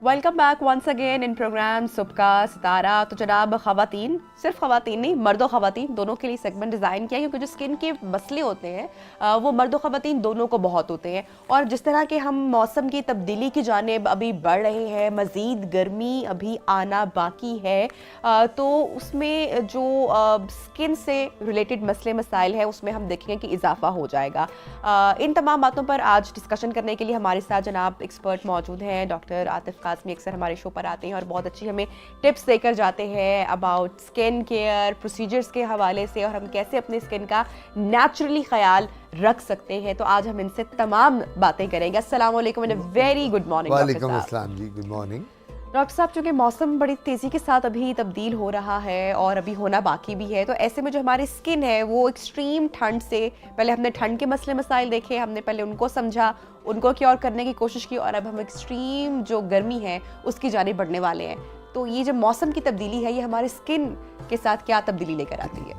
Welcome back once again in programme सुबका सितारा। तो जनाब ख़वातीन, सिर्फ ख़वातीन नहीं, मर्द और ख़वातीन दोनों के लिए सेगमेंट डिज़ाइन किया है, क्योंकि जो स्किन के मसले होते हैं वो मर्द और ख़वातीन दोनों को बहुत होते हैं। और जिस तरह के हम मौसम की तब्दीली की जानिब अभी बढ़ रहे हैं, मज़ीद गर्मी अभी आना बाकी है, तो उसमें जो स्किन से रिलेटेड मसले मसाइल हैं उसमें हम देखेंगे कि इजाफा हो जाएगा। इन तमाम बातों पर आज डिस्कशन करने के लिए हमारे साथ जनाब एक्सपर्ट मौजूद हैं। डॉक्टर आतिफ काज़मी अक्सर हमारे शो पर आते हैं और बहुत अच्छी हमें टिप्स देकर जाते हैं अबाउट स्किन केयर प्रोसीजर्स के हवाले से, और हम कैसे अपने स्किन का नेचुरली ख्याल रख सकते हैं। तो आज हम इनसे तमाम बातें करेंगे। अस्सलाम वालेकुम एंड वेरी गुड मॉर्निंग। वालेकुम अस्सलाम जी, गुड मॉर्निंग। डॉक्टर साहब, चूंकि मौसम बड़ी तेज़ी के साथ अभी तब्दील हो रहा है और अभी होना बाकी भी है, तो ऐसे में जो हमारी स्किन है वो एक्सट्रीम ठंड से, पहले हमने ठंड के मसले मसाइल देखे, हमने पहले उनको समझा, उनको क्योर करने की कोशिश की, और अब हम एक्सट्रीम जो गर्मी है उसकी जानिब बढ़ने वाले हैं। तो ये जो मौसम की तब्दीली है ये हमारे स्किन के साथ क्या तब्दीली लेकर आती है?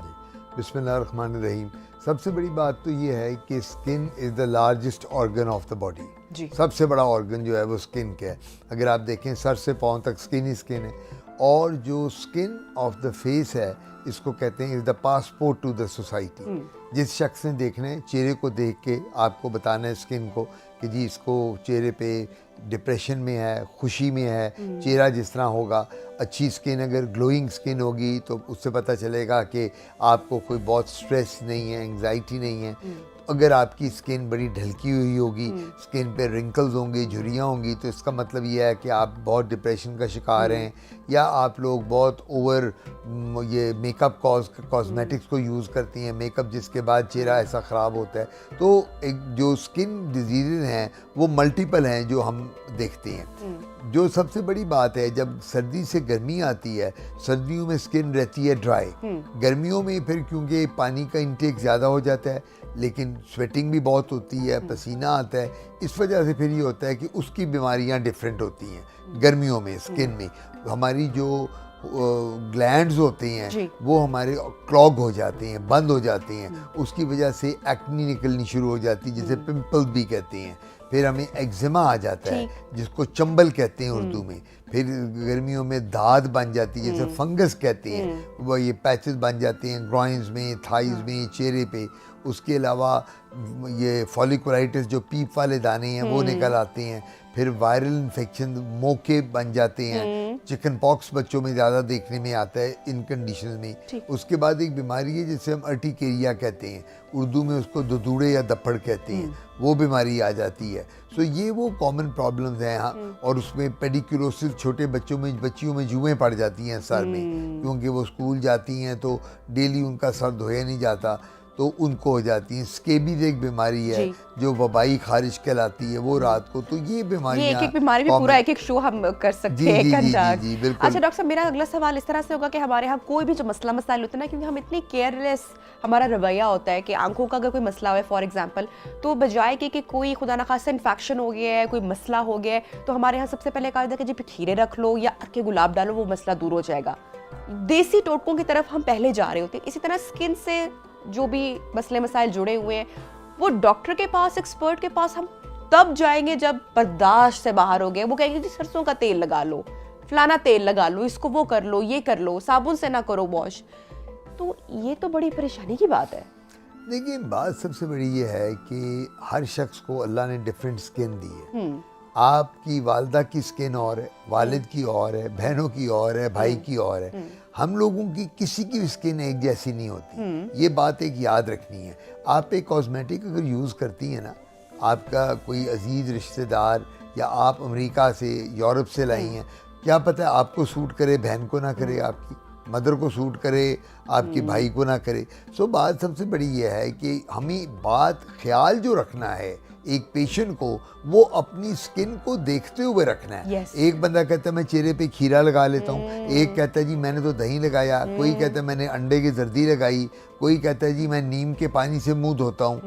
बिस्मिल्लाहिर्रहमानिर्रहीम। सबसे बड़ी बात तो ये है कि skin is the largest organ of the body. सबसे बड़ा ऑर्गन जो है वो स्किन का है। अगर आप देखें सर से पाँव तक स्किन ही स्किन है, और जो स्किन ऑफ द फेस है इसको कहते हैं is the passport to the society. जिस शख्स ने देखना है, चेहरे को देख के आपको बताना है स्किन को कि जी इसको चेहरे पे डिप्रेशन में है, खुशी में है, चेहरा जिस तरह होगा। अच्छी स्किन अगर ग्लोइंग स्किन होगी तो उससे पता चलेगा कि आपको कोई बहुत स्ट्रेस नहीं है, एंग्जाइटी नहीं है। अगर आपकी स्किन बड़ी ढलकी हुई होगी, स्किन पे रिंकल्स होंगी, झुर्रियाँ होंगी, तो इसका मतलब ये है कि आप बहुत डिप्रेशन का शिकार हैं, या आप लोग बहुत ओवर ये मेकअप कॉस्मेटिक्स को यूज़ करती हैं, मेकअप जिसके बाद चेहरा ऐसा ख़राब होता है। तो एक जो स्किन डिजीज़ हैं वो मल्टीपल हैं जो हम देखते हैं। जो सबसे बड़ी बात है, जब सर्दी से गर्मी आती है, सर्दियों में स्किन रहती है ड्राई, गर्मियों में फिर क्योंकि पानी का इंटेक ज़्यादा हो जाता है, लेकिन स्वेटिंग भी बहुत होती है, पसीना आता है, इस वजह से फिर ये होता है कि उसकी बीमारियां डिफरेंट होती हैं। गर्मियों में स्किन में हमारी जो ग्लैंड्स होते हैं वो हमारे क्लॉग हो जाते हैं, बंद हो जाते हैं, उसकी वजह से एक्ने निकलनी शुरू हो जाती है, जिसे पिंपल्स भी कहते हैं। फिर हमें एक्जिमा आ जाता है जिसको चंबल कहते हैं उर्दू में। फिर गर्मियों में दाद बन जाती है जिसे फंगस कहते हैं, वो ये पैचेस बन जाते हैं ग्रॉइंस में, थाइज में, चेहरे पे। उसके अलावा ये फॉलिकुलाइटिस जो पीप वाले दाने हैं वो निकल आते हैं। फिर वायरल इन्फेक्शन मोके बन जाते हैं, चिकन पॉक्स बच्चों में ज़्यादा देखने में आता है इन कंडीशन में। उसके बाद एक बीमारी है जिसे हम अर्टिकेरिया कहते हैं, उर्दू में उसको दुदूड़े या दप्पड़ कहते हैं, वो बीमारी आ जाती है। सो ये वो कॉमन प्रॉब्लम्स हैं यहाँ। और उसमें पेडिक्यूलोसिस, छोटे बच्चियों में जुएँ पड़ जाती हैं सर में, क्योंकि वो स्कूल जाती हैं तो डेली उनका सर धोया नहीं जाता, तो उनको हो जाती है। स्केबीज एक बीमारी है जो वबाई खारिश कहलाती है, वो रात को। तो ये बीमारियां, ये एक बीमारी भी पूरा एक शो हम कर सकते हैं। अच्छा डॉक्टर साहब, मेरा अगला सवाल इस तरह से होगा कि हमारे यहाँ कोई भी जो मसला मसाइल होता है ना, क्योंकि हम इतनी केयरलेस हमारा रवैया होता है कि आंखों का अगर कोई मसला हो फॉर एग्जाम्पल, तो बजाय कि कोई खुदा ना खासा इन्फेक्शन हो गया है, कोई मसला हो गया है, तो हमारे यहाँ सबसे पहले कहा जाता है कि जी खीरे रख लो या के गुलाब डालो, वो मसला दूर हो जाएगा। देसी टोटकों की तरफ हम पहले जा रहे होते हैं। इसी तरह स्किन से जो भी मसले मसाइल जुड़े हुए हैं, वो डॉक्टर के पास, एक्सपर्ट के पास हम तब जाएंगे जब बर्दाश्त से बाहर हो गए। वो कहेंगे जी सरसों का तेल लगा लो, फलाना तेल लगा लो, इसको वो कर लो, ये कर लो, साबुन से ना करो वॉश। तो ये तो बड़ी परेशानी की बात है। देखिए, बात सबसे बड़ी ये है कि हर शख्स को अल्लाह ने डिफरेंट स्किन दी है। आपकी वालदा की स्किन और है, वालिद की और है, बहनों की और है, भाई की और है। हम लोगों की किसी की स्किन एक जैसी नहीं होती। ये बात एक याद रखनी है। आप एक कॉस्मेटिक अगर यूज़ करती हैं ना, आपका कोई अजीज़ रिश्तेदार या आप अमेरिका से, यूरोप से लाई हैं, क्या पता आपको सूट करे, बहन को ना करे, आपकी मदर को सूट करे, आपके भाई को ना करे। सो बात सबसे बड़ी ये है कि हमें बात ख्याल जो रखना है एक पेशेंट को, वो अपनी स्किन को देखते हुए रखना है। एक बंदा कहता है मैं चेहरे पे खीरा लगा लेता हूँ, एक कहता है जी मैंने तो दही लगाया, कोई कहता है मैंने अंडे की जर्दी लगाई, कोई कहता है जी मैं नीम के पानी से मुंह धोता हूँ।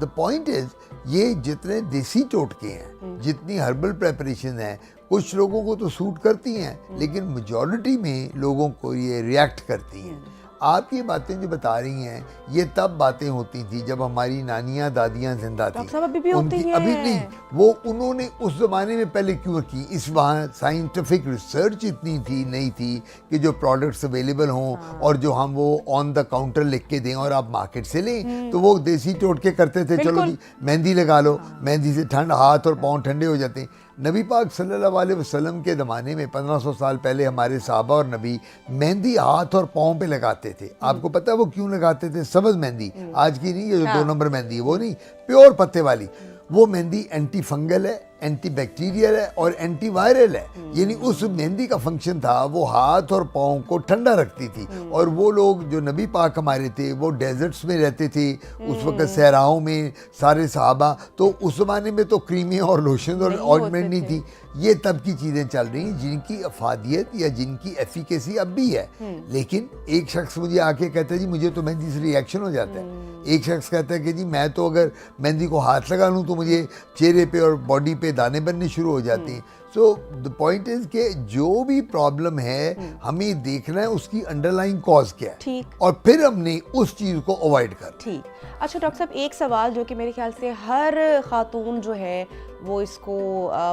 द पॉइंट इज, ये जितने देसी टोटके हैं, जितनी हर्बल प्रेपरेशन है, कुछ लोगों को तो सूट करती हैं, लेकिन मेजॉरिटी में लोगों को ये रिएक्ट करती हैं। आप ये बातें जो बता रही हैं ये तब बातें होती थी जब हमारी नानियाँ दादियाँ जिंदा थी। डॉक्टर साहब अभी भी होती हैं। अभी नहीं, वो उन्होंने उस ज़माने में पहले क्यों की, इस वहाँ साइंटिफिक रिसर्च इतनी थी नहीं थी कि जो प्रोडक्ट्स अवेलेबल हों और जो हम वो ऑन द काउंटर लिख के दें और आप मार्केट से लें। तो वो देसी टोटके करते थे, चलो जी मेहंदी लगा लो, मेहंदी से ठंड, हाथ और पाँव ठंडे हो जाते हैं। नबी पाक सल्लल्लाहु अलैहि वसल्लम के ज़माने में 1500 साल पहले हमारे साहबा और नबी मेहंदी हाथ और पाँव पे लगाते थे। आपको पता है वो क्यों लगाते थे? सब्ज़ मेहंदी, आज की नहीं, ये जो 2 नंबर मेहंदी है वो नहीं, प्योर पत्ते वाली। वो मेहंदी एंटी फंगल है, एंटी बैक्टीरियल है और एंटी वायरल है। यानी उस मेहंदी का फंक्शन था वो हाथ और पाँव को ठंडा रखती थी। और वो लोग जो नबी पाक हमारे थे वो डेजर्ट्स में रहते थे उस वक्त, सहराओं में सारे सहाबा, तो उस ज़माने में तो क्रीमें और लोशन और ऑइंटमेंट नहीं थी। ये तब की चीज़ें चल रही हैं जिनकी अफादियत या जिनकी एफिकेसी अब भी है। लेकिन एक शख्स मुझे आके कहता है जी मुझे तो मेहंदी से रिएक्शन हो जाता है। एक शख्स कहता है कि जी मैं तो अगर मेहंदी को हाथ लगा लूँ तो मुझे चेहरे पे और बॉडी पे दाने बनने शुरू हो जाते हैं। सो द पॉइंट इज कि जो भी प्रॉब्लम है हमें देखना है उसकी अंडरलाइंग कॉज क्या है, ठीक, और फिर हमने उस चीज़ को अवॉइड कर। ठीक। अच्छा डॉक्टर साहब, एक सवाल जो कि मेरे ख्याल से हर खातून जो है वो इसको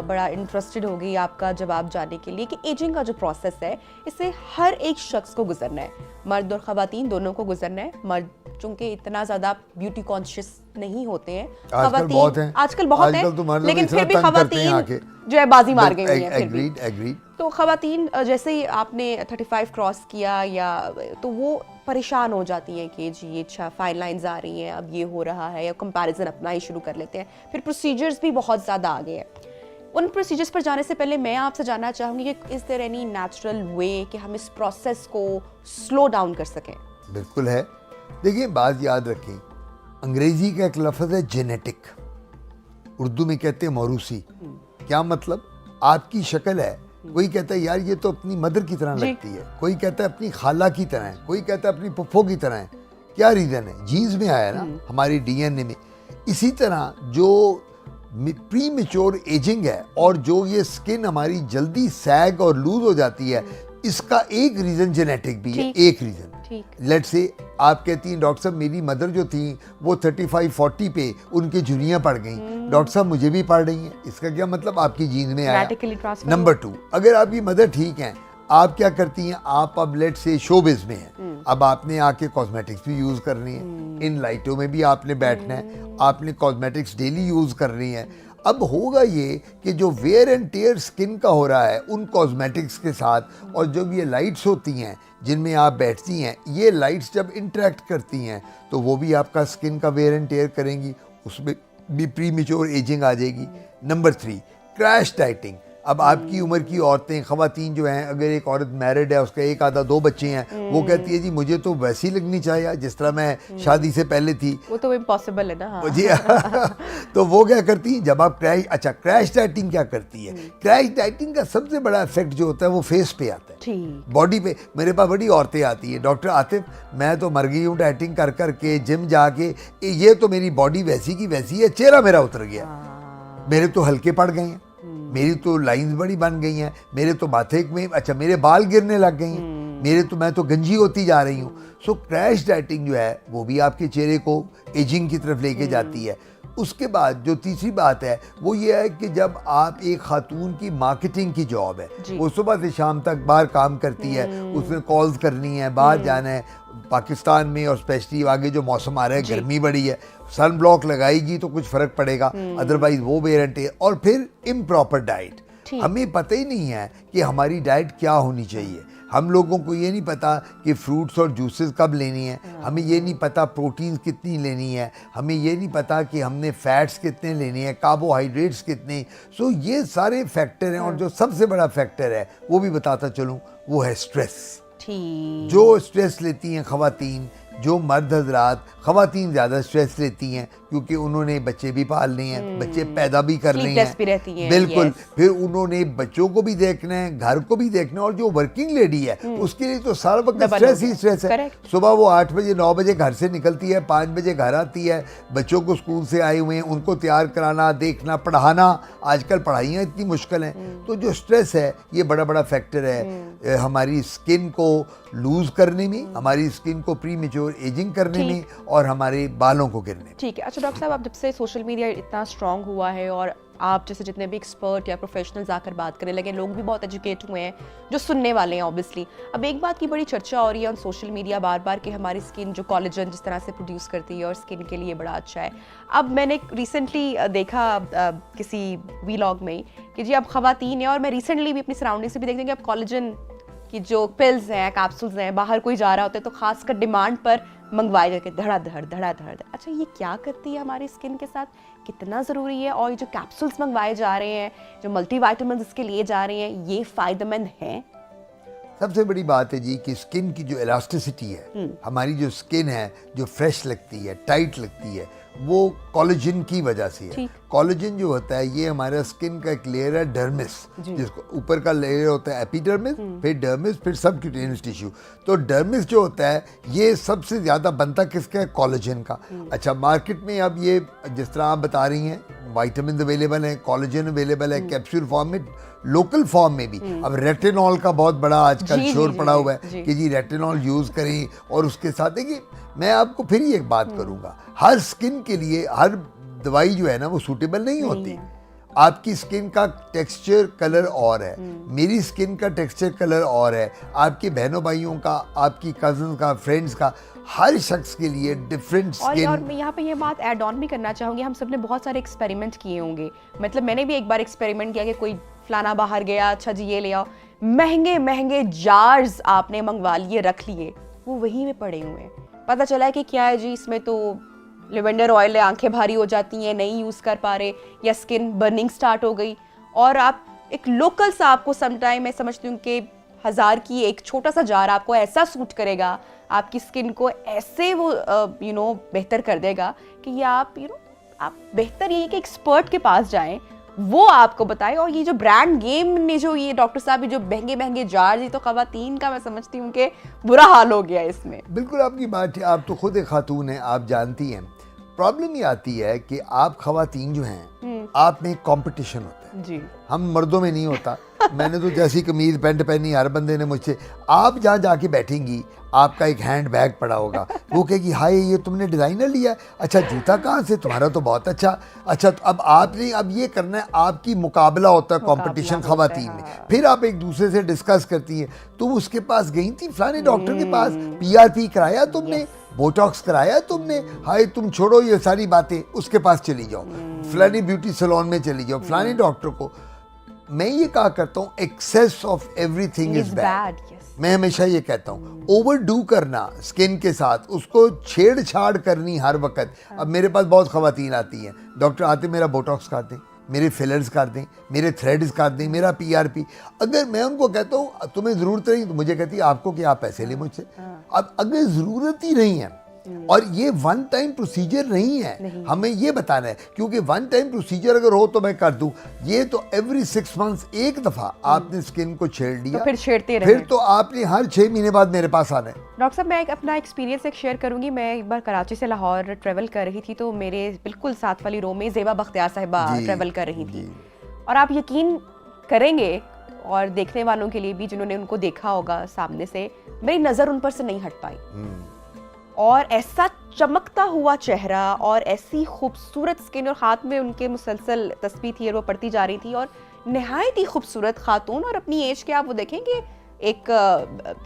बड़ा इंटरेस्टेड होगी आपका जवाब जानने के लिए कि एजिंग का जो प्रोसेस है इससे हर एक शख्स को गुजरना है, मर्द और ख़वातीन दोनों को गुजरना है। मर्द चूंकि इतना ज़्यादा ब्यूटी कॉन्शियस नहीं होते हैं, आजकल बहुत हैं, आजकल बहुत हैं, लेकिन फिर भी ख़वातीन जो है बाजी मार गई हुई हैं। फिर भी तो ख़वातीन जैसे ही आपने 35 क्रॉस किया या तो वो परेशान हो जाती हैं कि जी ये अच्छा फाइन लाइंस आ रही हैं, अब ये हो रहा है, या कंपैरिजन अपना ही शुरू कर लेते हैं। फिर प्रोसीजर्स भी बहुत ज़्यादा आ गए हैं। उन प्रोसीजर्स पर जाने से पहले मैं आपसे जानना चाहूँगी कि is there any natural way कि हम इस प्रोसेस को स्लो डाउन कर सकें? बिल्कुल है। देखिए बात याद रखें, अंग्रेजी का एक लफ्ज़ है जेनेटिक, उर्दू में कहते हैं मौरूसी। क्या मतलब? आपकी शक्ल है, कोई कहता है यार ये तो अपनी मदर की तरह लगती है, कोई कहता है अपनी खाला की तरह है, कोई कहता है अपनी पुप्पो की तरह है। क्या रीज़न है? जीन्स में आया ना, हमारी डीएनए में। इसी तरह जो प्री मेच्योर एजिंग है और जो ये स्किन हमारी जल्दी सैग और लूज हो जाती है, इसका एक रीज़न जेनेटिक भी है। एक रीज़न लेट्स से आप कहती हैं डॉक्टर साहब मेरी मदर जो थी वो 35-40 पे उनकी झुर्रियाँ पड़ गई, डॉक्टर साहब मुझे भी पड़ रही हैं। इसका क्या मतलब? आपकी जीन में आया। नंबर 2, अगर आपकी मदर ठीक है, आप क्या करती हैं? आप अब लेट से शोबिज में हैं, अब आपने आके कॉस्मेटिक्स भी यूज़ करनी है, इन लाइटों में भी आपने बैठना है, आपने कॉस्मेटिक्स डेली यूज़ करनी है। अब होगा ये कि जो वेयर एंड टेयर स्किन का हो रहा है उन कॉस्मेटिक्स के साथ, और जब ये लाइट्स होती हैं जिनमें आप बैठती हैं, ये लाइट्स जब इंटरेक्ट करती हैं तो वो भी आपका स्किन का वेयर एंड टेयर करेंगी, उसमें भी प्री मेच्योर एजिंग आ जाएगी। Number 3, crash dieting. अब आपकी उम्र की औरतें, ख़वातीन जो हैं, अगर एक औरत मैरिड है, उसका 1 आधा 2 बच्चे हैं, वो कहती है जी मुझे तो वैसी लगनी चाहिए जिस तरह मैं शादी से पहले थी। वो तो इम्पॉसिबल है ना। हाँ। जी तो वो क्या करती है जब आप क्रैश डाइटिंग क्या करती है? क्रैश डाइटिंग का सबसे बड़ा इफेक्ट जो होता है वो फेस पे आता है, बॉडी पे। मेरे पास बड़ी औरतें आती है, डॉक्टर आतिफ मैं तो मर गई हूँ डाइटिंग कर कर के, जिम जाके, ये तो मेरी बॉडी वैसी की वैसी है, चेहरा मेरा उतर गया, मेरे तो हल्के पड़ गए हैं, मेरी तो लाइंस बड़ी बन गई हैं, मेरे तो माथे में मेरे बाल गिरने लग गए हैं, मैं तो गंजी होती जा रही हूँ। सो क्रैश डाइटिंग जो है वो भी आपके चेहरे को एजिंग की तरफ लेके जाती है। उसके बाद जो तीसरी बात है वो ये है कि जब आप एक खातून की मार्केटिंग की जॉब है, वो सुबह से शाम तक बाहर काम करती है, उसने कॉल्स करनी है, बाहर जाना है, पाकिस्तान में और स्पेशली आगे जो मौसम आ रहा है गर्मी बड़ी है, सन ब्लॉक लगाएगी तो कुछ फ़र्क पड़ेगा, अदरवाइज वो वेरेंट है। और फिर इम्प्रॉपर डाइट, हमें पता ही नहीं है कि हमारी डाइट क्या होनी चाहिए। हम लोगों को ये नहीं पता कि फ्रूट्स और जूसेस कब लेनी है, हमें ये नहीं पता प्रोटीन्स कितनी लेनी है, हमें ये नहीं पता कि हमने फैट्स कितने लेने हैं, कार्बोहाइड्रेट्स कितने। सो ये सारे फैक्टर हैं। और जो सबसे बड़ा फैक्टर है वो भी बताता चलूँ, वो है स्ट्रेस। जो स्ट्रेस लेती हैं ख़वातीन, जो मर्द हजरात, ख़वातीन ज़्यादा स्ट्रेस लेती हैं क्योंकि उन्होंने बच्चे भी पालने हैं, बच्चे पैदा भी करने हैं, बिल्कुल, फिर उन्होंने बच्चों को भी देखना है, घर को भी देखना है, और जो वर्किंग लेडी है उसके लिए तो सारा वक्त स्ट्रेस ही स्ट्रेस है। सुबह वो 8 बजे 9 बजे घर से निकलती है, 5 बजे घर आती है, बच्चों को स्कूल से आए हुए हैं उनको तैयार कराना, देखना, पढ़ाना, आजकल पढ़ाइयाँ इतनी मुश्किल हैं, तो जो स्ट्रेस है ये बड़ा बड़ा फैक्टर है हमारी स्किन को लूज करने में, हमारी स्किन को प्री मेच्योर एजिंग करने में, और हमारे बालों को गिरने में। ठीक है। अच्छा डॉक्टर साहब, अब जब से सोशल मीडिया इतना स्ट्रांग हुआ है और आप जैसे जितने भी एक्सपर्ट या प्रोफेशनल्स आकर बात करने लगे, लोग भी बहुत एजुकेट हुए हैं जो सुनने वाले हैं ऑब्वियसली, अब एक बात की बड़ी चर्चा हो रही है ऑन सोशल मीडिया बार बार कि हमारी स्किन जो कोलेजन जिस तरह से प्रोड्यूस करती है और स्किन के लिए बड़ा अच्छा है। अब मैंने रिसेंटली देखा किसी वीलॉग में कि जी अब खवातीन है, और मैं रिसेंटली भी अपनी सराउंडिंग से भी देखती हूँ कि अब कोलेजन की जो पिल्स हैं, कैप्सूल्स हैं, बाहर कोई जा रहा होता है तो खासकर डिमांड पर मंगवाए जाके धड़ाधड़। अच्छा, ये क्या करती है हमारी स्किन के साथ, कितना ज़रूरी है, और ये जो कैप्सूल्स मंगवाए जा रहे हैं, जो मल्टीविटामिन इसके लिए जा रहे हैं, ये फ़ायदेमंद हैं? सबसे बड़ी बात है जी कि स्किन की जो इलास्टिसिटी है, हमारी जो स्किन है जो फ्रेश लगती है, टाइट लगती है, वो कोलेजन की वजह से है। कोलेजन जो होता है ये हमारा स्किन का एक लेयर है डर्मिस, जिसको ऊपर का लेयर होता है एपिडर्मिस, फिर डर्मिस, फिर सबक्यूटेनियस टिश्यू। तो डर्मिस जो होता है ये सबसे ज़्यादा बनता किसका है, कोलेजन का। अच्छा, मार्केट में अब ये जिस तरह आप बता रही हैं विटामिन अवेलेबल है, कोलेजन अवेलेबल है कैप्सूल फॉर्म में, लोकल फॉर्म में भी। अब रेटिनॉल का बहुत बड़ा आजकल शोर पड़ा हुआ है कि जी रेटिनॉल यूज़ करें, और उसके साथ देखिए मैं आपको फिर ही एक बात करूंगा, हर स्किन के लिए हर दवाई जो है ना वो सूटेबल नहीं होती। आपकी स्किन का टेक्सचर कलर और है, मेरी स्किन का टेक्सचर कलर और है, आपके बहनों भाइयों का, आपकी कजन का, फ्रेंड्स का, हर शख्स के लिए डिफरेंट स्किन। और मैं यहाँ पे ये बात ऐड ऑन भी करना चाहूँगी, हम सब ने बहुत सारे एक्सपेरिमेंट किए होंगे, मतलब मैंने भी एक बार एक्सपेरिमेंट किया कि कोई फलाना बाहर गया, अच्छा जी ये ले आओ, महंगे महंगे जार्स आपने मंगवा लिए, रख लिए, वो वहीं में पड़े हुए हैं, पता चला है कि क्या है जी इसमें तो लेवेंडर ऑयल है, आंखें भारी हो जाती हैं, नहीं यूज़ कर पा रहे, या स्किन बर्निंग स्टार्ट हो गई। और आप एक लोकल सा, आपको समटाइम मैं समझती हूँ कि 1000 की एक छोटा सा जार आपको ऐसा सूट करेगा, आपकी स्किन को ऐसे वो बेहतर कर देगा कि ये आप आप बेहतर ये कि एक्सपर्ट के पास जाएं, वो आपको बताए। और ये जो ब्रांड गेम ने जो ये डॉक्टर साहब जो महंगे महंगे जार, ये तो खवातीन का मैं समझती हूँ कि बुरा हाल हो गया इसमें। बिल्कुल आपकी बात है, आप तो खुद एक खातून हैं, आप जानती हैं। प्रॉब्लम ये आती है कि आप खवातीन जो हैं आप में कंपटीशन होता है जी, हम मर्दों में नहीं होता। मैंने तो जैसी कमीज पैंट पहनी, हर बंदे ने मुझसे, आप जहाँ जाके बैठेंगी आपका एक हैंड बैग पड़ा होगा, वो कहेगी हाय ये तुमने डिज़ाइनर लिया है, अच्छा जूता कहाँ से, तुम्हारा तो बहुत अच्छा। तो अब आपने अब ये करना है, आपकी मुकाबला होता है, कंपटीशन खवातीन में। फिर आप एक दूसरे से डिस्कस करती हैं, तुम उसके पास गई थी फलाने डॉक्टर के पास, PRP कराया तुमने, बोटॉक्स कराया तुमने, हाय तुम छोड़ो ये सारी बातें, उसके पास चली जाओ, फलानी ब्यूटी सैलून में चली जाओ, फलाने डॉक्टर को। मैं ये कहा करता हूँ excess of everything is bad. मैं हमेशा ये कहता हूँ ओवरडू करना स्किन के साथ, उसको छेड़छाड़ करनी हर वक्त। अब मेरे पास बहुत खवातीन आती हैं, डॉक्टर आते मेरा बोटॉक्स कर दें, मेरे फिलर्स कर दें, मेरे थ्रेड्स कर दें, मेरा PRP। अगर मैं उनको कहता हूँ तुम्हें ज़रूरत नहीं, तो मुझे कहती है आपको क्या, आप पैसे ले मुझसे। अब अगर ज़रूरत ही नहीं है, और ये वन टाइम प्रोसीजर नहीं है, हमें ये बताना है, क्योंकि वन टाइम प्रोसीजर अगर हो तो मैं कर दूं, ये तो एवरी 6 मंथ्स एक दफा आपने स्किन को छेड़ लिया, तो फिर छेड़ते रहे, फिर तो आपने हर 6 महीने बाद मेरे पास आना है। डॉक्टर साहब मैं अपना एक्सपीरियंस एक शेयर करूंगी। मैं एक बार कराची से लाहौर ट्रेवल कर रही थी, तो मेरे बिल्कुल साथ वाली रो में ज़ेबा बख्तियार साहिबा ट्रेवल कर रही थी, और आप यकीन करेंगे, और देखने वालों के लिए भी जिन्होंने उनको देखा होगा सामने से, मेरी नज़र उन पर से नहीं हट पाई, और ऐसा चमकता हुआ चेहरा और ऐसी खूबसूरत स्किन, और हाथ में उनके मुसलसल तस्बीह थी और वो पढ़ती जा रही थी, और नहायत ही खूबसूरत खातून, और अपनी एज के आप वो देखेंगे एक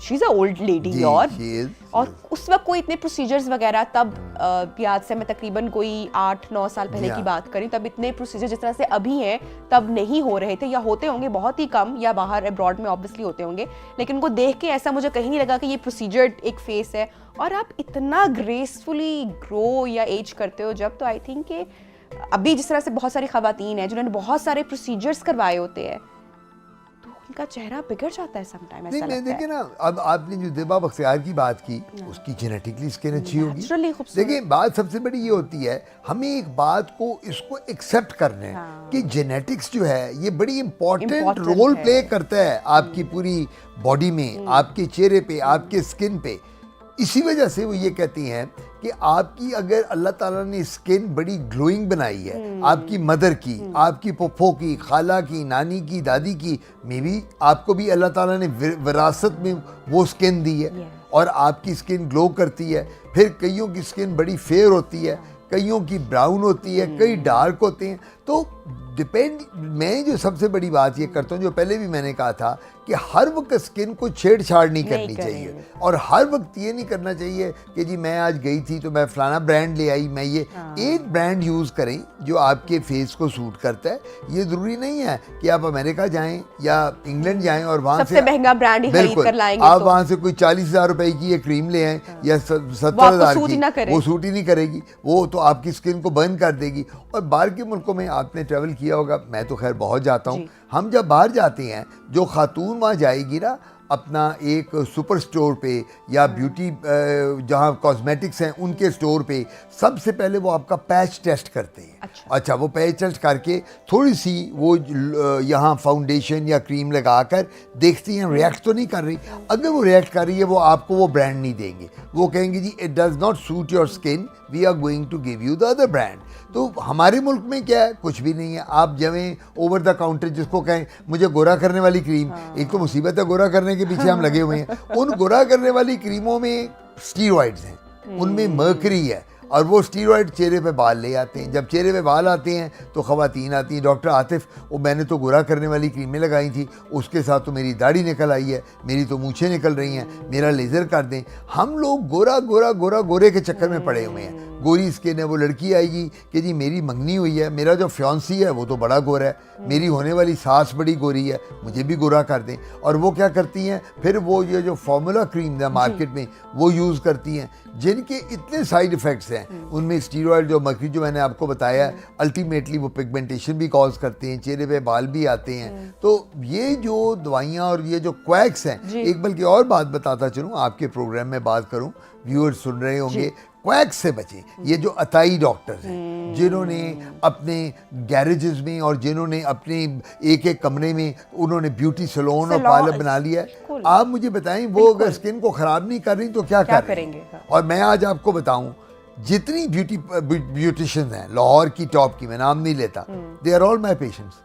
she is a old lady, और उस वक्त कोई इतने प्रोसीजर्स वगैरह तब याद से मैं तकरीबन कोई 8-9 साल पहले की बात करी, तब इतने प्रोसीजर जिस तरह से अभी हैं तब नहीं हो रहे थे, या होते होंगे बहुत ही कम, या बाहर अब्रॉड में ऑब्वियसली होते होंगे, लेकिन उनको देख के ऐसा मुझे कहीं नहीं लगा कि ये प्रोसीजर एक फेस है, और आप इतना ग्रेसफुली ग्रो या एज करते हो जब, तो आई थिंक कि अभी जिस तरह से बहुत सारी खवातीन हैं जिन्होंने बहुत सारे प्रोसीजर्स करवाए होते हैं, तो उनका चेहरा बिगड़ जाता है समटाइम, नहीं ऐसा मैं लगता देखिए है। ना, अब आपने जो दिबा बख्तियार की बात की, उसकी जेनेटिकली स्किन अच्छी होगी। नेचुरली खूबसूरत। देखिए बात सबसे बड़ी ये होती है, हमें एक बात को इसको एक्सेप्ट करना है कि जेनेटिक्स जो है ये बड़ी इंपॉर्टेंट Important रोल है। प्ले करता है आपकी पूरी बॉडी में, आपके चेहरे पे, आपके स्किन पे। इसी वजह से वो ये कहती हैं कि आपकी अगर अल्लाह ताला ने स्किन बड़ी ग्लोइंग बनाई है, आपकी मदर की, आपकी पप्पो की, खाला की, नानी की, दादी की, मे बी आपको भी अल्लाह ताला ने विरासत में वो स्किन दी है और आपकी स्किन ग्लो करती है। फिर कईयों की स्किन बड़ी फेयर होती है, कईयों की ब्राउन होती है, कई डार्क होते हैं। तो डिपेंड, मैं जो सबसे बड़ी बात ये करता हूँ, जो पहले भी मैंने कहा था, कि हर वक्त स्किन को छेड़छाड़ नहीं करनी चाहिए और हर वक्त ये नहीं करना चाहिए कि जी मैं आज गई थी तो मैं फलाना ब्रांड ले आई, मैं ये एक ब्रांड यूज़ करें जो आपके फेस को सूट करता है। ये ज़रूरी नहीं है कि आप अमेरिका जाएं या इंग्लैंड जाएं और वहाँ सबसे महंगा ब्रांड ही खरीद कर लाएंगे आप तो वहाँ से कोई 40,000 रुपए की ये क्रीम ले आएं या 70,000 की, वो सूट ही नहीं करेगी, वो तो आपकी स्किन को बर्न कर देगी। और बाहर के मुल्कों में आपने ट्रैवल किया होगा, मैं तो खैर बहुत जाता हूँ, हम जब बाहर जाते हैं, जो खातून वहाँ जाएगी ना अपना एक सुपर स्टोर पे या ब्यूटी जहाँ कॉस्मेटिक्स हैं उनके स्टोर पे, सबसे पहले वो आपका पैच टेस्ट करते हैं। अच्छा, वो पैच टेस्ट करके थोड़ी सी वो यहाँ फाउंडेशन या क्रीम लगाकर देखती हैं रिएक्ट तो नहीं कर रही। अगर वो रिएक्ट कर रही है, वो आपको वो ब्रांड नहीं देंगे, वो कहेंगे जी it does not suit your skin, we are going to give you the other brand. तो हमारे मुल्क में क्या है, कुछ भी नहीं है। आप जाएं ओवर द काउंटर, जिसको कहें मुझे गोरा करने वाली क्रीम, एक तो मुसीबत है गोरा करने के पीछे हम लगे हुए हैं। उन गोरा करने वाली क्रीमों में स्टीरॉइड्स हैं, उनमें मर्करी है और वो स्टीरॉइड चेहरे पे बाल ले आते हैं। जब चेहरे पे बाल आते हैं तो ख़वातीन आती हैं, डॉक्टर आतिफ वो मैंने तो गोरा करने वाली क्रीमें लगाई थी, उसके साथ तो मेरी दाढ़ी निकल आई है, मेरी तो मूछें निकल रही हैं, मेरा लेज़र कर दें। हम लोग गोरा गोरा गोरा गोरे के चक्कर में पड़े हुए हैं। गोरी स्किन है, वो लड़की आएगी कि जी मेरी मंगनी हुई है, मेरा जो फ्योंसी है वो तो बड़ा गोरा है, मेरी होने वाली सास बड़ी गोरी है, मुझे भी गोरा कर दें। और वो क्या करती हैं, फिर वो ये जो फार्मूला क्रीम है मार्केट में वो यूज़ करती हैं, जिनके इतने साइड इफ़ेक्ट्स हैं। उनमें स्टीरॉइड जो मर्करी जो मैंने आपको बताया है, अल्टीमेटली वो पिगमेंटेशन भी कॉज करते हैं, चेहरे पे बाल भी आते हैं। तो ये जो दवाइयाँ और ये जो क्वैक्स हैं, एक बल्कि और बात बताता चलूँ, आपके प्रोग्राम में बात करूँ, व्यूअर्स सुन रहे होंगे, क्वैक्स से बचें। ये जो अताई डॉक्टर्स हैं, जिन्होंने अपने गैरेजेस में और जिन्होंने अपने एक एक कमरे में उन्होंने ब्यूटी सैलून और पार्लर बना लिया है, आप मुझे बताएं वो अगर स्किन को ख़राब नहीं कर रही तो क्या करेंगे। और मैं आज आपको बताऊं, जितनी ब्यूटिशियंस हैं लाहौर की टॉप की, मैं नाम नहीं लेता, they are all my patients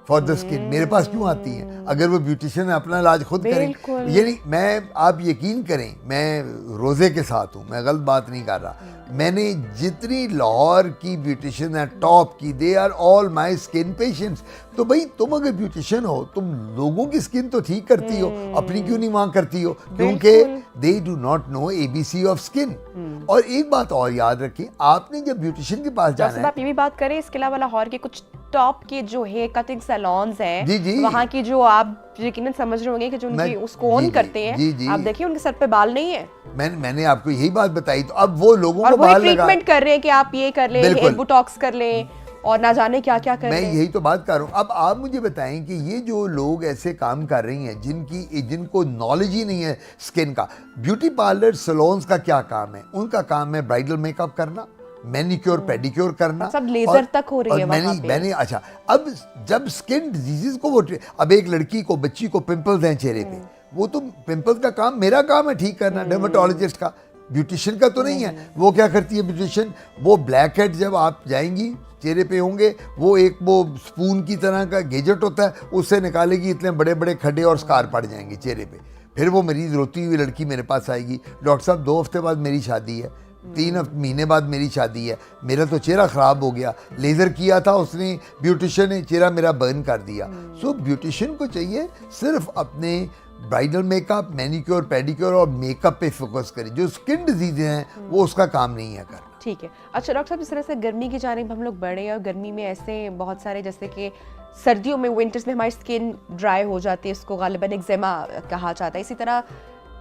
for the skin. मेरे पास क्यों आती हैं अगर वो ब्यूटिशियन अपना इलाज खुद करें। ये नहीं, मैं आप यकीन करें, मैं रोज़े के साथ हूँ, मैं गलत बात नहीं कर रहा। मैंने जितनी लाहौर की ब्यूटिशियन है टॉप की, they are all my skin patients. तो भाई तुम अगर ब्यूटिशियन हो, तुम लोगों की स्किन तो ठीक करती हो, अपनी क्यों नहीं मांग करती हो? क्योंकि they do not know ABC of skin. और एक बात और याद रखें, आपने जब ब्यूटिशियन के पास जाना है, आप ये भी बात करें, इसके अलावा लाहौर के कुछ टॉप के जो हेयर कटिंग सैलून्स हैं, जी वहाँ की जो आप यकीनन समझ रहे होंगे कि जो उनकी उसको ऑन करते हैं, आप देखिए उनके सर पे बाल नहीं है। मैंने आपको यही बात बताई। तो अब वो लोगों को बाल ट्रीटमेंट कर रहे हैं कि आप ये कर लें, हेयर बोटॉक्स कर लें और ना जाने क्या क्या कर रहे हैं। मैं यही तो बात कर रहा हूँ। अब आप मुझे बताएं कि ये जो लोग ऐसे काम कर रही हैं जिनको नॉलेज ही नहीं है स्किन का, ब्यूटी पार्लर सैलून्स का क्या काम है? उनका काम है ब्राइडल मेकअप करना, मैनिक्योर पेडिक्योर करना, सब लेजर तक हो रही है वहाँ पे। मैंने अच्छा, अब जब स्किन डिजीजेस को वो, अब एक लड़की को, बच्ची को पिंपल्स हैं चेहरे पे, वो तो पिंपल्स का काम मेरा काम है ठीक करना, डर्मेटोलॉजिस्ट का, ब्यूटिशियन का तो नहीं है। वो क्या करती है ब्यूटिशियन, वो ब्लैक हेड जब आप जाएंगी चेहरे पे होंगे, वो एक वो स्पून की तरह का गेजेट होता है, उससे निकालेगी, इतने बड़े बड़े खड्डे और स्कार पड़ जाएंगे चेहरे पे। फिर वो मरीज रोती हुई लड़की मेरे पास आएगी, डॉक्टर साहब 2 हफ्ते बाद मेरी शादी है, 3 महीने बाद मेरी शादी है, मेरा तो चेहरा ख़राब हो गया, लेज़र किया था उसने, ब्यूटिशियन ने चेहरा मेरा बर्न कर दिया। सो ब्यूटिशियन को चाहिए सिर्फ अपने ब्राइडल मेकअप, मैनिक्योर पेडिक्योर और मेकअप पे फोकस करें। जो स्किन डिजीज़ हैं वो उसका काम नहीं है करना। ठीक है। अच्छा डॉक्टर साहब, जिस तरह से गर्मी की जानिब हम लोग बढ़े और गर्मी में ऐसे बहुत सारे, जैसे कि सर्दियों में, विंटर्स में हमारी स्किन ड्राई हो जाती है, इसको गालिबन एक्जेमा कहा जाता है, इसी तरह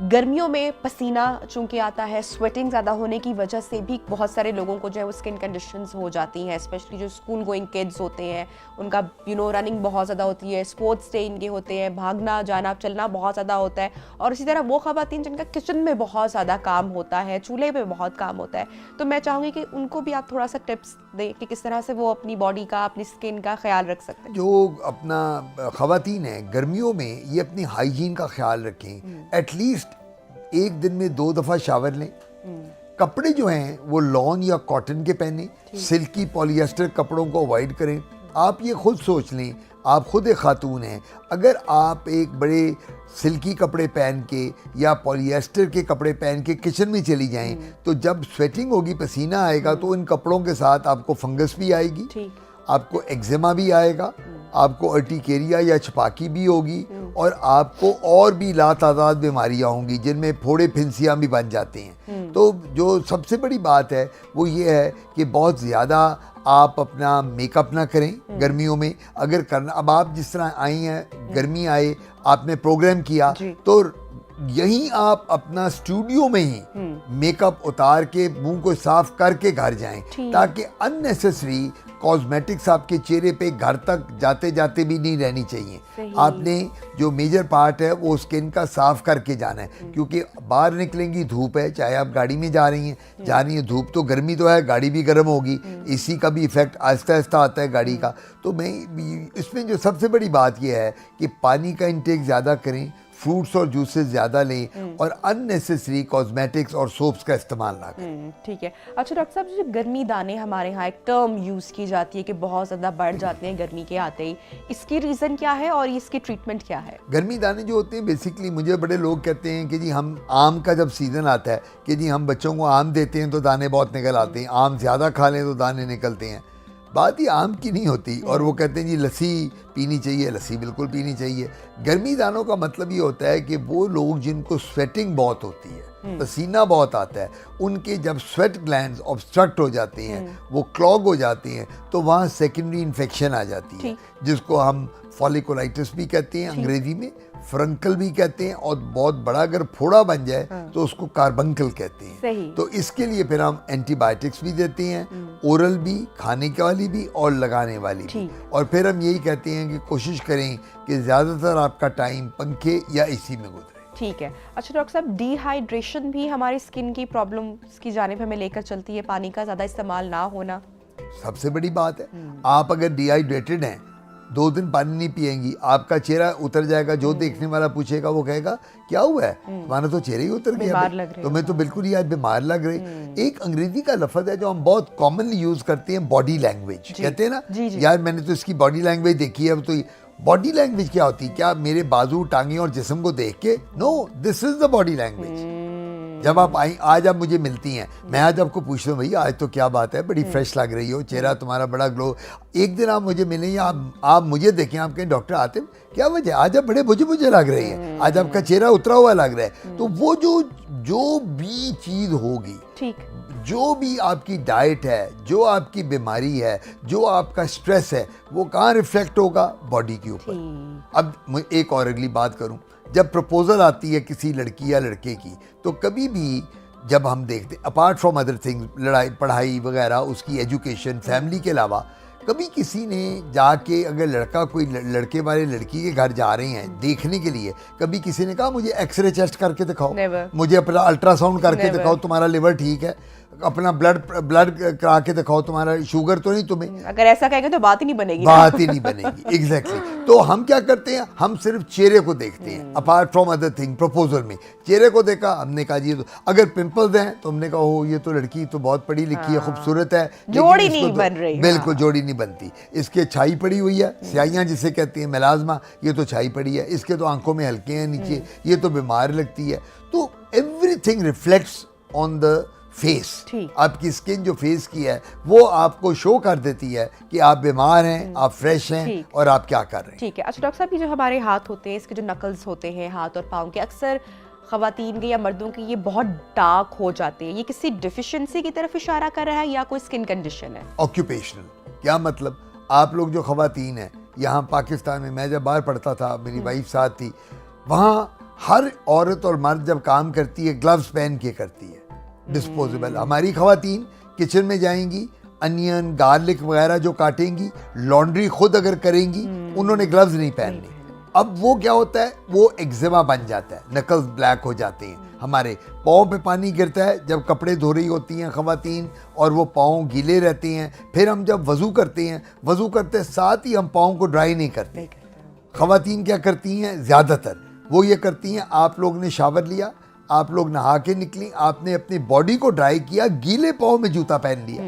गर्मियों में पसीना चूंकि आता है, स्वेटिंग ज़्यादा होने की वजह से भी बहुत सारे लोगों को जो है वो स्किन कंडीशंस हो जाती हैं, स्पेशली जो स्कूल गोइंग किड्स होते हैं, उनका रनिंग बहुत ज़्यादा होती है, स्पोर्ट्स डे इनके होते हैं, भागना जाना चलना बहुत ज़्यादा होता है, और इसी तरह वो ख़वातीन जिनका किचन में बहुत ज़्यादा काम होता है, चूल्हे पे बहुत काम होता है, तो मैं चाहूँगी कि उनको भी आप थोड़ा सा टिप्स दें कि किस तरह से वो अपनी बॉडी का, अपनी स्किन का ख्याल रख सकते हैं। जो अपना ख़वातीन है गर्मियों में ये अपनी हाइजीन का ख्याल रखें, एटलीस्ट एक दिन में 2 दफ़ा शावर लें। कपड़े जो हैं वो लॉन या कॉटन के पहने, सिल्की पॉलिएस्टर कपड़ों को अवॉइड करें। आप ये खुद सोच लें, आप खुद एक खातून हैं, अगर आप एक बड़े सिल्की कपड़े पहन के या पॉलिएस्टर के कपड़े पहन के किचन में चली जाएं, तो जब स्वेटिंग होगी, पसीना आएगा, तो इन कपड़ों के साथ आपको फंगस भी आएगी, आपको एक्जिमा भी आएगा, आपको अर्टिकेरिया या छपाकी भी होगी, और आपको और भी लातादाद बीमारियां होंगी जिनमें फोड़े फिंसियाँ भी बन जाते हैं। तो जो सबसे बड़ी बात है वो ये है कि बहुत ज़्यादा आप अपना मेकअप ना करें गर्मियों में। अगर करना, अब आप जिस तरह आई हैं, गर्मी आए, आपने प्रोग्राम किया, तो यहीं आप अपना स्टूडियो में ही मेकअप उतार के मुंह को साफ करके घर जाएं, ताकि अननेसेसरी कॉस्मेटिक्स आपके चेहरे पे घर तक जाते जाते भी नहीं रहनी चाहिए। आपने जो मेजर पार्ट है वो स्किन का साफ करके जाना है, क्योंकि बाहर निकलेंगी, धूप है, चाहे आप गाड़ी में जा रही हैं, धूप तो गर्मी तो है, गाड़ी भी गर्म होगी, इसी का भी इफेक्ट आहिस्ता आहिस्ता आता है गाड़ी का। तो मैं इसमें जो सबसे बड़ी बात यह है कि पानी का इंटेक ज़्यादा करें, फ्रूट्स और जूसेस ज़्यादा लें, और अननेसेसरी कॉस्मेटिक्स और सोप्स का इस्तेमाल ना करें। ठीक है। अच्छा डॉक्टर साहब, जो गर्मी दाने हमारे यहाँ एक टर्म यूज़ की जाती है कि बहुत ज़्यादा बढ़ जाते हैं गर्मी के आते ही, इसकी रीज़न क्या है और इसकी ट्रीटमेंट क्या है? गर्मी दाने जो होते हैं, बेसिकली मुझे बड़े लोग कहते हैं कि जी हम आम का जब सीज़न आता है कि जी हम बच्चों को आम देते हैं तो दाने बहुत निकल आते हैं, आम ज़्यादा खा लें तो दाने निकलते हैं। बात ही आम की नहीं होती। और वो कहते हैं जी लस्सी पीनी चाहिए, लस्सी बिल्कुल पीनी चाहिए। गर्मी दानों का मतलब ये होता है कि वो लोग जिनको स्वेटिंग बहुत होती है, पसीना बहुत आता है, उनके जब स्वेट ग्लैंड्स ऑब्स्ट्रक्ट हो जाते हैं, वो क्लॉग हो जाते हैं, तो वहाँ सेकेंडरी इन्फेक्शन आ जाती है, जिसको हम फॉलिकुलाइटिस भी कहते हैं अंग्रेजी में, फ्रंकल भी कहते हैं, और बहुत बड़ा अगर फोड़ा बन जाए तो उसको कार्बंकल कहते हैं। तो इसके लिए फिर हम एंटीबायोटिक्स भी देते हैं, ओरल भी, खाने के वाली भी और लगाने वाली भी। और फिर हम यही कहते हैं कि कोशिश करें कि ज़्यादातर आपका टाइम पंखे या एसी में गुजरे। ठीक है। अच्छा डॉक्टर साहब, डिहाइड्रेशन भी हमारी स्किन की प्रॉब्लम्स की जानिब हमें लेकर चलती है, पानी का ज़्यादा इस्तेमाल ना होना सबसे बड़ी बात है। आप अगर डिहाइड्रेटेड हैं, 2 दिन पानी नहीं पिएंगी, आपका चेहरा उतर जाएगा। जो देखने वाला पूछेगा वो कहेगा क्या हुआ है, तुम्हारा तो चेहरा ही उतर गया, तुम्हें तो बिल्कुल ही आज बीमार लग रही। एक अंग्रेजी का लफ्ज है जो हम बहुत कॉमनली यूज करते हैं, बॉडी लैंग्वेज कहते हैं ना। यार मैंने तो इसकी बॉडी लैंग्वेज देखी है। तो बॉडी लैंग्वेज क्या होती है? क्या मेरे बाजू, टांगे और जिस्म को देख के? No, this is the body language. जब आप आई, आज आप मुझे मिलती हैं, मैं आज आपको पूछता हूँ भैया आज तो क्या बात है, बड़ी फ्रेश लग रही हो, चेहरा तुम्हारा बड़ा ग्लो। एक दिन आप मुझे मिलें या आप मुझे देखें, आप कहें डॉक्टर आतिफ क्या वजह, आज आप बड़े मुझे लग रहे हैं, आज आपका चेहरा उतरा हुआ लग रहा है। तो वो जो भी चीज़ होगी, ठीक, जो भी आपकी डाइट है, जो आपकी बीमारी है, जो आपका स्ट्रेस है, वो कहाँ रिफ्लेक्ट होगा? बॉडी के ऊपर। अब मैं एक और अगली बात करूं, जब प्रपोजल आती है किसी लड़की या लड़के की, तो कभी भी जब हम देखते, अपार्ट फ्रॉम अदर थिंग्स, पढ़ाई वगैरह, उसकी एजुकेशन, फैमिली के अलावा, कभी किसी ने जाके, अगर लड़का कोई लड़के वाले लड़की के घर जा रहे हैं देखने के लिए, कभी किसी ने कहा मुझे एक्सरे चेस्ट करके दिखाओ, मुझे अपना अल्ट्रासाउंड करके दिखाओ, तुम्हारा लिवर ठीक है, अपना ब्लड करा के दिखाओ, तुम्हारा शुगर तो नहीं तुम्हें। अगर ऐसा कहेंगे तो बात ही नहीं बनेगी, बात ही नहीं बनेगी। एग्जैक्टली। तो हम क्या करते हैं, हम सिर्फ चेहरे को देखते हैं, apart from other thing. Proposal में चेहरे को देखा, हमने कहा जी, तो अगर पिंपल्स हैं तो हमने कहा हो ये तो लड़की तो बहुत पढ़ी लिखी है, खूबसूरत है, जोड़ी नहीं बन रही। बिल्कुल जोड़ी नहीं बनती। इसके छाई पड़ी हुई है, स्याहियां जिसे कहते हैं, मेलाजमा, ये तो छाई पड़ी है, इसके तो आंखों में हल्के हैं नीचे, ये तो बीमार लगती है। तो everything reflects on the face. आपकी स्किन जो फेस की है वो आपको शो कर देती है कि आप बीमार हैं, आप फ्रेश हैं और आप क्या कर रहे हैं। ठीक है। अच्छा डॉक्टर साहब, ये जो हमारे हाथ होते हैं, इसके जो नकल्स होते हैं हाथ और पाँव के, अक्सर खवातीन के या मर्दों के ये बहुत डार्क हो जाते हैं, ये किसी डिफिशिएंसी की तरफ इशारा कर रहा है या कोई स्किन कंडीशन है? ऑक्यूपेशनल। क्या मतलब? आप लोग जो खवातीन हैं यहाँ पाकिस्तान में, मैं जब बाहर पढ़ता था, मेरी वाइफ साथ थी, वहाँ हर औरत और मर्द जब काम करती है ग्लव्स पहन के करती है, डिस्पोजेबल। हमारी खवातीन किचन में जाएंगी, अनियन गार्लिक वगैरह जो काटेंगी, लॉन्ड्री खुद अगर करेंगी, उन्होंने ग्लव्स नहीं पहनने। अब वो क्या होता है, वो एक्जिमा बन जाता है, नकल्स ब्लैक हो जाते हैं, हमारे पाँव पे पानी गिरता है जब कपड़े धो रही होती हैं खवातीन, और वो पाँव गीले रहते हैं। फिर हम जब वज़ू करते हैं, वज़ू करते साथ ही हम पाँव को ड्राई नहीं करते। खवातीन क्या करती हैं, ज़्यादातर वो ये करती हैं, आप लोग ने शावर लिया, आप लोग नहा के निकली, आपने अपनी बॉडी को ड्राई किया, गीले पाँव में जूता पहन लिया,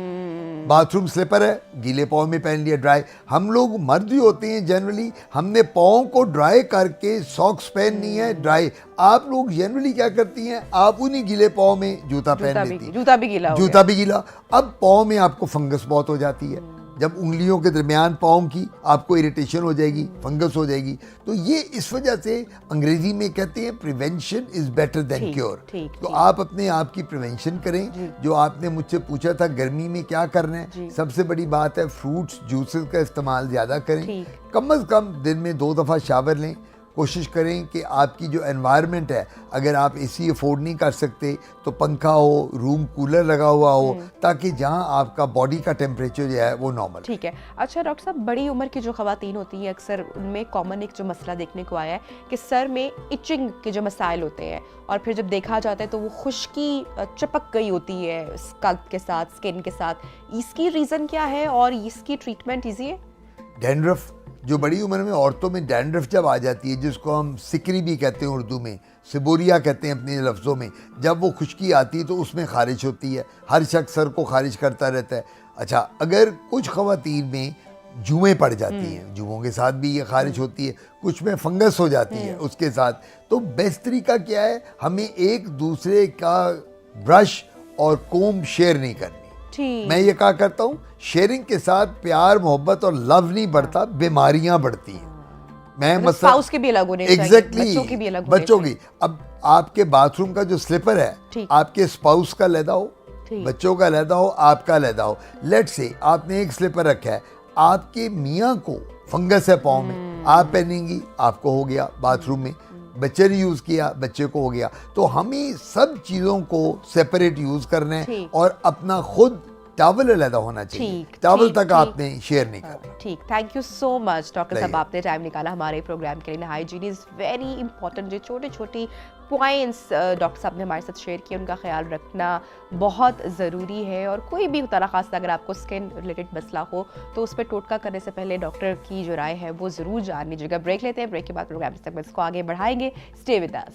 बाथरूम स्लीपर है, गीले पाँव में पहन लिया ड्राई। हम लोग मर्द भी होते हैं जनरली, हमने पाँव को ड्राई करके सॉक्स पहननी है ड्राई। आप लोग जनरली क्या करती हैं, आप उन्हीं गीले पाँव में जूता पहन लेती हैं, जूता भी गीला हो जूता भी गीला। अब पाँव में आपको फंगस बहुत हो जाती है, जब उंगलियों के दरमियान पाँव की आपको इरिटेशन हो जाएगी, फंगस हो जाएगी। तो ये इस वजह से अंग्रेजी में कहते हैं prevention is better than cure. तो आप अपने आप की प्रिवेंशन करें। जो आपने मुझसे पूछा था गर्मी में क्या करना है, सबसे बड़ी बात है फ्रूट्स जूसेस का इस्तेमाल ज़्यादा करें, कम अज़ कम दिन में 2 दफ़ा शावर लें। कोशिश करें कि आपकी जो एनवायरनमेंट है, अगर आप एसी अफोर्ड नहीं कर सकते तो पंखा हो, रूम कूलर लगा हुआ हो, ताकि जहां आपका बॉडी का टेम्परेचर जो है वो नॉर्मल। ठीक है। अच्छा डॉक्टर साहब, बड़ी उम्र की जो खवातीन होती हैं अक्सर उनमें कॉमन एक जो मसला देखने को आया है कि सर में इचिंग के जो मसाइल होते हैं, और फिर जब देखा जाता है तो वो खुश्की चिपक गई होती है स्कल्प के साथ, स्किन के साथ। इसकी रीज़न क्या है और इसकी ट्रीटमेंट ईजी है? डैंड्रफ, जो बड़ी उम्र में औरतों में डैंड्रफ जब आ जाती है, जिसको हम सिकरी भी कहते हैं उर्दू में, सिबोरिया कहते हैं अपने लफ्ज़ों में, जब वो खुश्की आती है तो उसमें खारिश होती है। हर शख्स सर को खारिश करता रहता है। अच्छा, अगर कुछ खवातीन में जुएँ पड़ जाती हैं, जुओं के साथ भी ये खारिश होती है, कुछ में फंगस हो जाती है उसके साथ, तो बेस्ट तरीका क्या है, हमें एक दूसरे का ब्रश और कोम शेयर नहीं करनी। मैं ये कहा करता हूँ, शेयरिंग के साथ प्यार मोहब्बत और लव नहीं बढ़ता, बीमारियां बढ़ती हैं। मैं स्पाउस के भी अलग होने चाहिए, बच्चों की भी अलग होने बच्चों की। अब आपके बाथरूम का जो स्लीपर है, आपके स्पाउस का अलहदा हो, बच्चों का अलहदा हो, आपका अलहदा हो। लेट से आपने एक स्लीपर रखा है, आपके मियाँ को फंगस है पाँव में, आप पहनेंगी, आपको हो गया बाथरूम में, बच्चे ने यूज़ किया, बच्चे को हो गया। तो हमें सब चीज़ों को सेपरेट यूज़ करना है, और अपना खुद टॉवल अलग होना चाहिए, टॉवल तक आपने शेयर नहीं करना। ठीक, thank you so much doctor साहब, आपने टाइम निकाला हमारे प्रोग्राम के लिए। Hygiene is very important. जो छोटे छोटे पॉइंट्स डॉक्टर साहब ने हमारे साथ शेयर किए, उनका ख्याल रखना बहुत ज़रूरी है। और कोई भी तरह खास अगर आपको स्किन रिलेटेड मसला हो तो उस पर टोटका करने से पहले डॉक्टर की जो राय है वो ज़रूर जान लीजिएगा। ब्रेक लेते हैं, ब्रेक के बाद प्रोग्राम सेगमेंट्स को आगे बढ़ाएंगे। Stay with us.